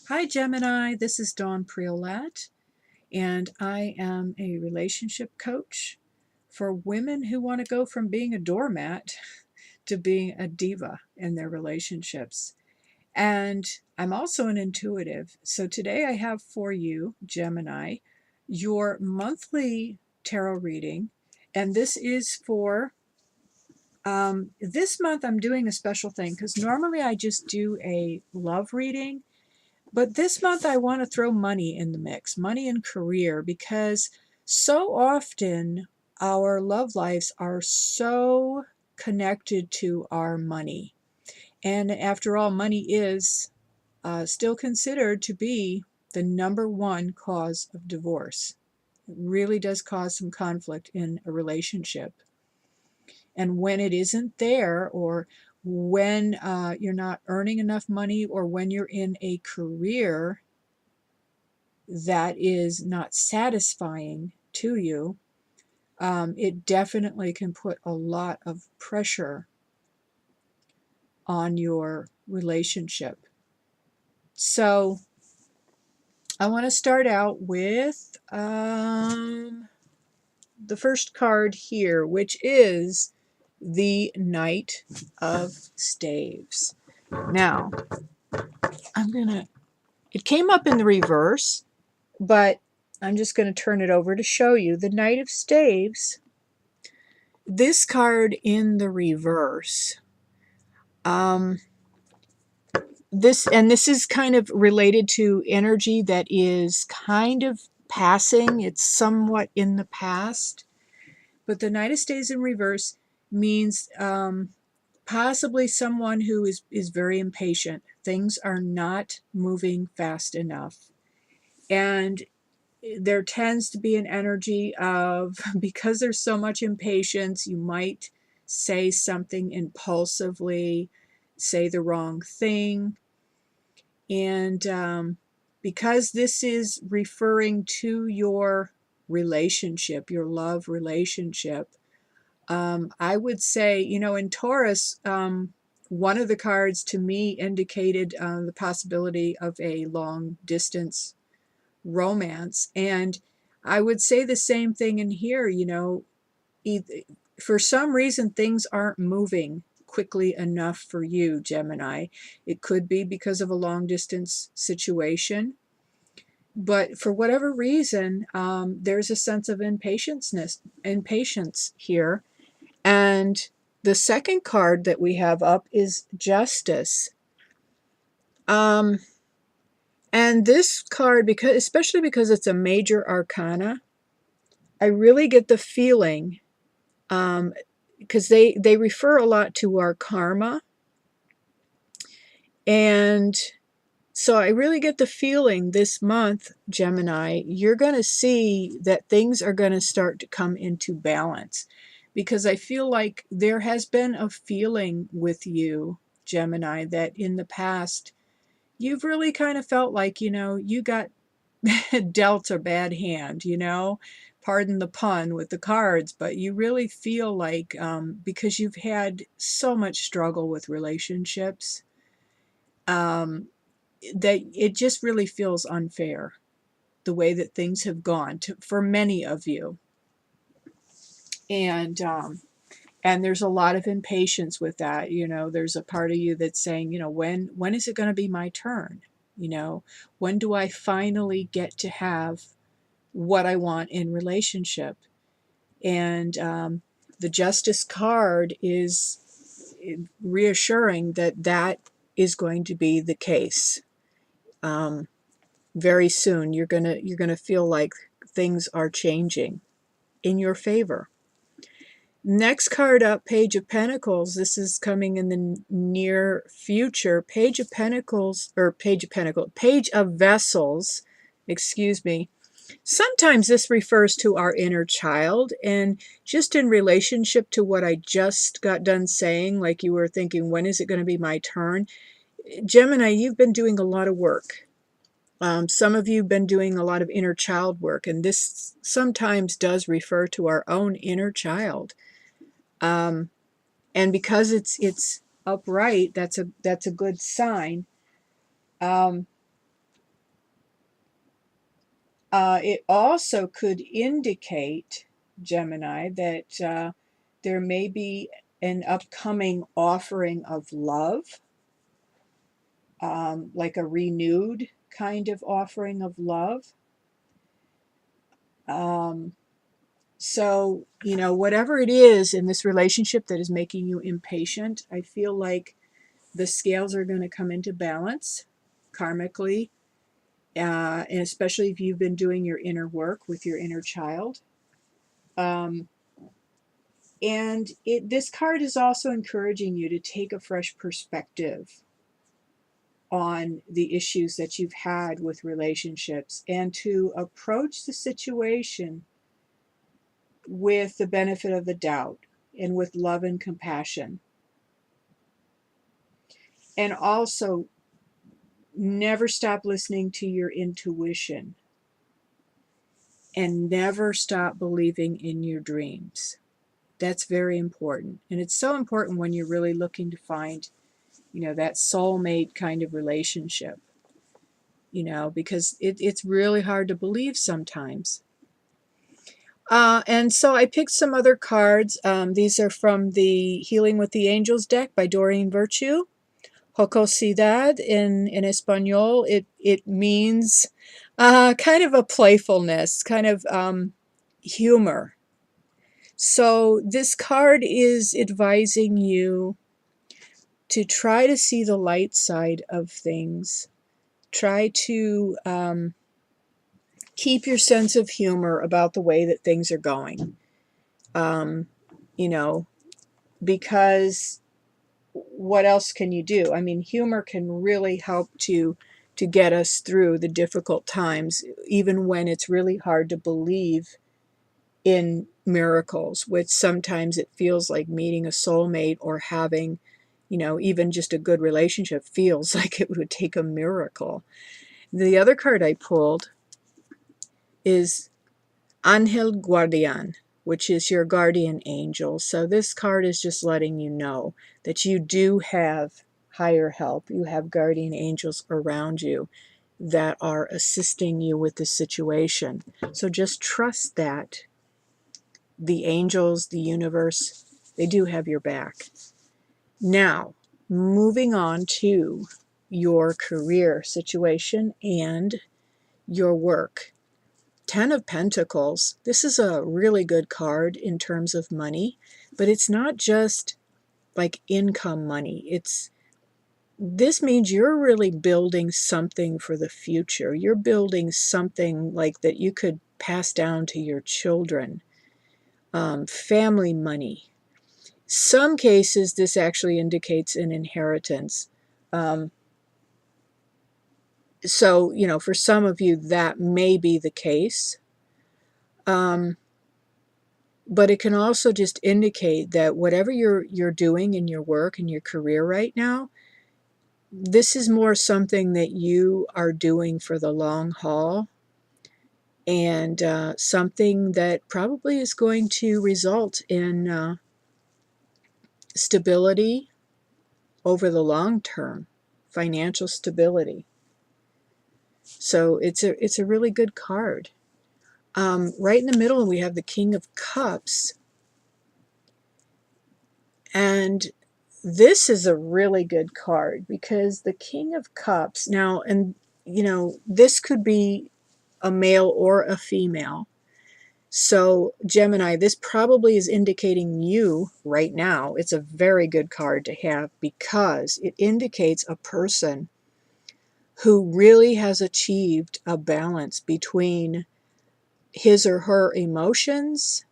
Hi Gemini, this is Dawn Priolat, and I am a relationship coach for women who want to go from being a doormat to being a diva in their relationships. And I'm also an intuitive. So today I have for you, Gemini, your monthly tarot reading. And this is for this month. I'm doing a special thing because normally I just do a love reading. But this month, I want to throw money in the mix, money and career, because so often our love lives are so connected to our money. And after all, money is still considered to be the number one cause of divorce. It really does cause some conflict in a relationship. And when it isn't there, or when you're not earning enough money, or when you're in a career that is not satisfying to you, it definitely can put a lot of pressure on your relationship. So I want to start out with the first card here, which is the Knight of Staves. Now, it came up in the reverse, but I'm just going to turn it over to show you. The Knight of Staves, this card in the reverse, um, this is kind of related to energy that is kind of passing. It's somewhat in the past, but the Knight of Staves in reverse means possibly someone who is very impatient. Things are not moving fast enough, and there tends to be an energy of, because there's so much impatience, you might say something impulsively, say the wrong thing. And because this is referring to your relationship, your love relationship, I would say, in Taurus, one of the cards to me indicated the possibility of a long distance romance. And I would say the same thing in here. For some reason, things aren't moving quickly enough for you, Gemini. It could be because of a long distance situation, but for whatever reason, there's a sense of impatience here. And the second card that we have up is Justice. And this card, especially because it's a major arcana, I really get the feeling, because they refer a lot to our karma, and so I really get the feeling this month, Gemini, you're going to see that things are going to start to come into balance, because I feel like there has been a feeling with you, Gemini, that in the past you've really kind of felt like, you got dealt a bad hand, pardon the pun with the cards, but you really feel like, because you've had so much struggle with relationships, um, that it just really feels unfair the way that things have gone for many of you. And there's a lot of impatience with that. There's a part of you that's saying, when is it going to be my turn? When do I finally get to have what I want in relationship? And the Justice card is reassuring that that is going to be the case. Very soon, you're gonna feel like things are changing in your favor. Next card up, Page of Pentacles. This is coming in the near future. Page of Vessels, excuse me. Sometimes this refers to our inner child, and just in relationship to what I just got done saying, like you were thinking, when is it going to be my turn? Gemini, you've been doing a lot of work. Some of you have been doing a lot of inner child work, and this sometimes does refer to our own inner child. And because it's upright, that's a good sign. It also could indicate, Gemini, that there may be an upcoming offering of love, like a renewed kind of offering of love. So, whatever it is in this relationship that is making you impatient, I feel like the scales are going to come into balance karmically, and especially if you've been doing your inner work with your inner child. Um, and this card is also encouraging you to take a fresh perspective on the issues that you've had with relationships and to approach the situation with the benefit of the doubt and with love and compassion. And also, never stop listening to your intuition and never stop believing in your dreams. That's very important. And it's so important when you're really looking to find, that soulmate kind of relationship, because it's really hard to believe sometimes. And so I picked some other cards. These are from the Healing with the Angels deck by Doreen Virtue. Jocosidad in Espanol, it means kind of a playfulness, kind of humor. So this card is advising you to try to see the light side of things. Try to keep your sense of humor about the way that things are going. You know, because what else can you do? I mean, humor can really help to get us through the difficult times, even when it's really hard to believe in miracles, which sometimes it feels like meeting a soulmate or having, even just a good relationship feels like it would take a miracle. The other card I pulled is Angel Guardian, which is your guardian angel. So this card is just letting you know that you do have higher help. You have guardian angels around you that are assisting you with the situation. So just trust that the angels, the universe, they do have your back. Now, moving on to your career situation and your work. 10 of Pentacles, this is a really good card in terms of money, but it's not just like income money. This means you're really building something for the future. You're building something like that you could pass down to your children. Family money. Some cases, this actually indicates an inheritance. So, for some of you, that may be the case. But it can also just indicate that whatever you're doing in your work and your career right now, this is more something that you are doing for the long haul, and something that probably is going to result in stability over the long term, financial stability. So it's a really good card. Right in the middle, we have the King of Cups. And this is a really good card because the King of Cups, now, and this could be a male or a female. So, Gemini, this probably is indicating you right now. It's a very good card to have because it indicates a person who really has achieved a balance between his or her emotions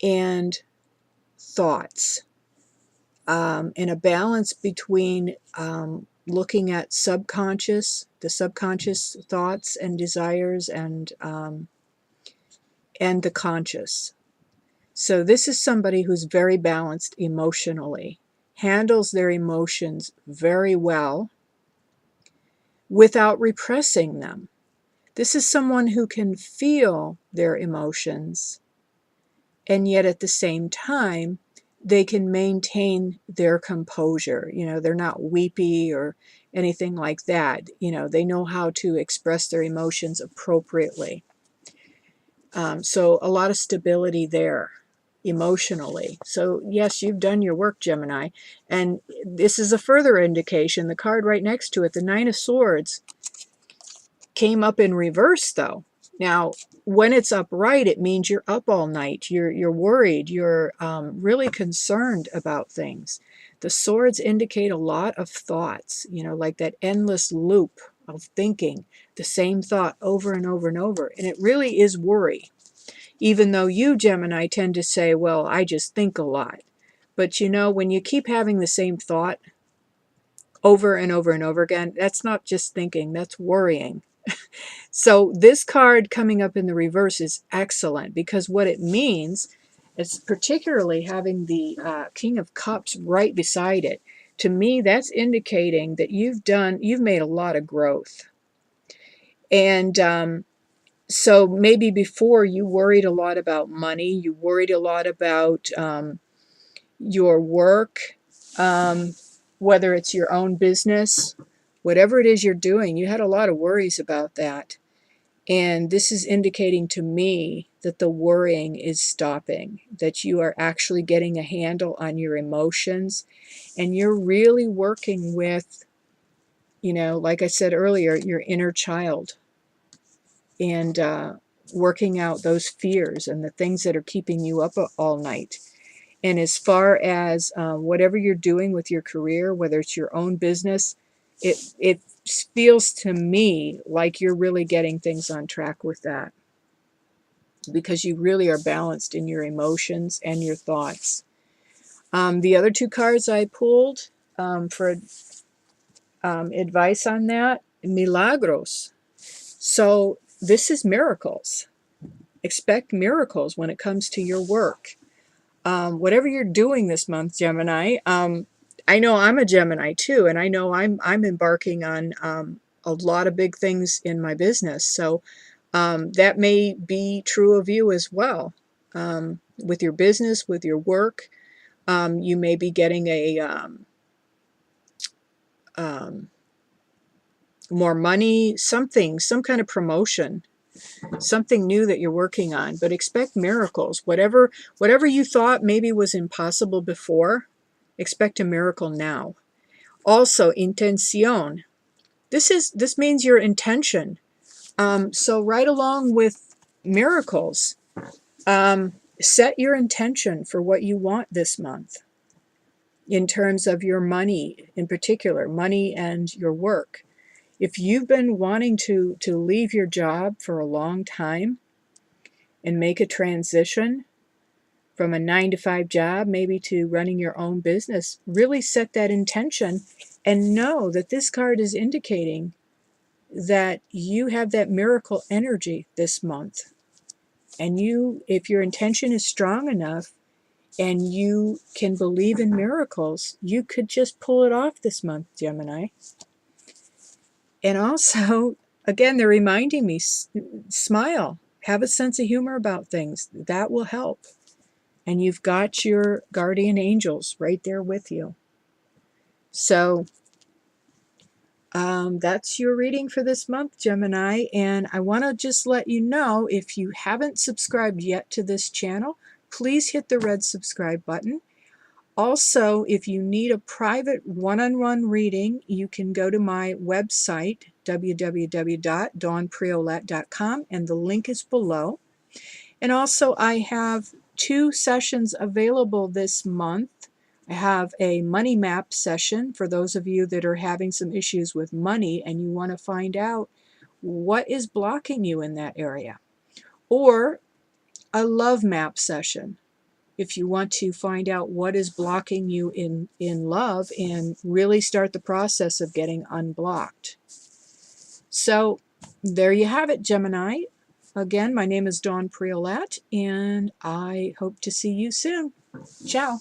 and thoughts, and a balance between looking at the subconscious thoughts and desires, and the conscious. So this is somebody who's very balanced emotionally, handles their emotions very well without repressing them. This is someone who can feel their emotions, and yet at the same time, they can maintain their composure. They're not weepy or anything like that. You know, they know how to express their emotions appropriately. So a lot of stability there emotionally. So yes, you've done your work, Gemini. And this is a further indication. The card right next to it, the Nine of Swords, came up in reverse though. Now, when it's upright, it means you're up all night. You're worried. You're really concerned about things. The swords indicate a lot of thoughts, you know, like that endless loop of thinking the same thought over and over and over. And it really is worry. Even though you, Gemini, tend to say, well, I just think a lot. But you know, when you keep having the same thought over and over and over again, that's not just thinking, that's worrying. So this card coming up in the reverse is excellent because what it means is, particularly having the King of Cups right beside it, to me that's indicating that you've made a lot of growth. And so maybe before you worried a lot about money, you worried a lot about your work, whether it's your own business, whatever it is you're doing, you had a lot of worries about that. And this is indicating to me that the worrying is stopping, that you are actually getting a handle on your emotions, and you're really working with, you know, like I said earlier, your inner child, and working out those fears and the things that are keeping you up all night. And as far as whatever you're doing with your career, whether it's your own business, it feels to me like you're really getting things on track with that, because you really are balanced in your emotions and your thoughts. The other two cards I pulled for advice on that, milagros. So this is miracles. Expect miracles when it comes to your work. Whatever you're doing this month, Gemini, I know I'm a Gemini too, and I know I'm embarking on a lot of big things in my business. So that may be true of you as well. With your business, with your work, you may be getting a more money, some kind of promotion, something new that you're working on. But expect miracles. Whatever you thought maybe was impossible before, expect a miracle now. Also, intención. This means your intention. So right along with miracles, set your intention for what you want this month in terms of your money, in particular, money and your work. If you've been wanting to leave your job for a long time and make a transition from a 9-to-5 job maybe to running your own business, really set that intention and know that this card is indicating that you have that miracle energy this month. And if your intention is strong enough and you can believe in miracles, you could just pull it off this month, Gemini. And also, again, they're reminding me, smile, have a sense of humor about things. That will help. And you've got your guardian angels right there with you. So that's your reading for this month, Gemini. And I want to just let you know, if you haven't subscribed yet to this channel, please hit the red subscribe button. Also, if you need a private one-on-one reading, you can go to my website, www.dawnpriolat.com, and the link is below. And also, I have 2 sessions available this month. I have a money map session for those of you that are having some issues with money and you want to find out what is blocking you in that area. Or a love map session, if you want to find out what is blocking you in love and really start the process of getting unblocked. So there you have it, Gemini. Again, my name is Dawn Priolat, and I hope to see you soon. Ciao.